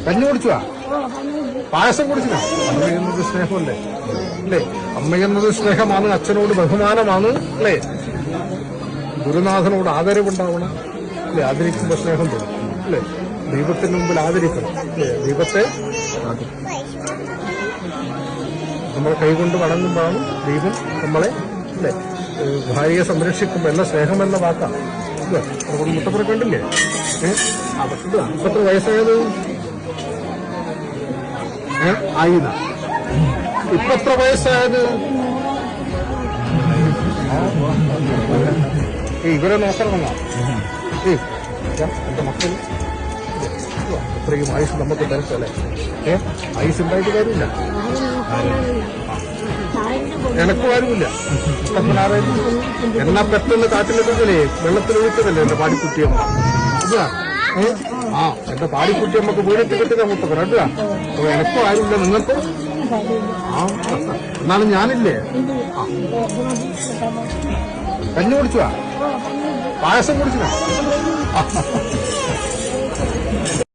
കഞ്ഞി കുടിച്ചുവാ? പായസം കുടിച്ചില്ല? അമ്മ എന്നത് സ്നേഹമല്ലേ അല്ലേ? അമ്മ എന്നത് സ്നേഹമാണ്, അച്ഛനോട് ബഹുമാനമാണ് അല്ലേ? ഗുരുനാഥനോട് ആദരവുണ്ടാവണം അല്ലേ? ആദരിക്കുമ്പോൾ സ്നേഹം തോന്നും അല്ലേ? ദൈവത്തിന് മുമ്പിൽ ആദരിക്കണം അല്ലേ? ദൈവത്തെ നമ്മൾ കൈകൊണ്ട് വണങ്ങുമ്പോഴാണ് ദൈവം നമ്മളെ അല്ലേ? ഭാര്യയെ സംരക്ഷിക്കുമ്പോൾ എല്ലാം സ്നേഹമെന്ന വാക്കാണ്. അതുകൊണ്ട് മുട്ടപ്പുറ കണ്ടില്ലേ? എത്ര വയസ്സായത്? ആയില്ല. ഇപ്പൊ എത്ര വയസ്സായത്? ഇവരെ നോക്കണമെന്നാ എന്റെ മക്കൾ അത്രയും ആയുസ് നമുക്ക് തരത്തല്ലേ? ആയുസുണ്ടായിട്ട് കാര്യമില്ല. എനക്കും ആരുമില്ല. എന്നാ പെട്ടെന്ന് കാട്ടിലെടുക്കലേ വെള്ളത്തിലൊഴിച്ചതല്ലേ എന്റെ പാടിക്കുട്ടിയമ്മ. ഇതാ എന്റെ പാടിക്കുട്ടിയമ്മക്ക് വീണിട്ട് കിട്ടുന്ന മുട്ടപ്പുറ കേട്ടാ. അപ്പൊ എനക്കും ആരുമില്ല, നിങ്ങൾക്കും എന്നാലും ഞാനില്ലേ. കഞ്ഞി കുടിച്ചുവാ? പായസം കുടിച്ചില്ല?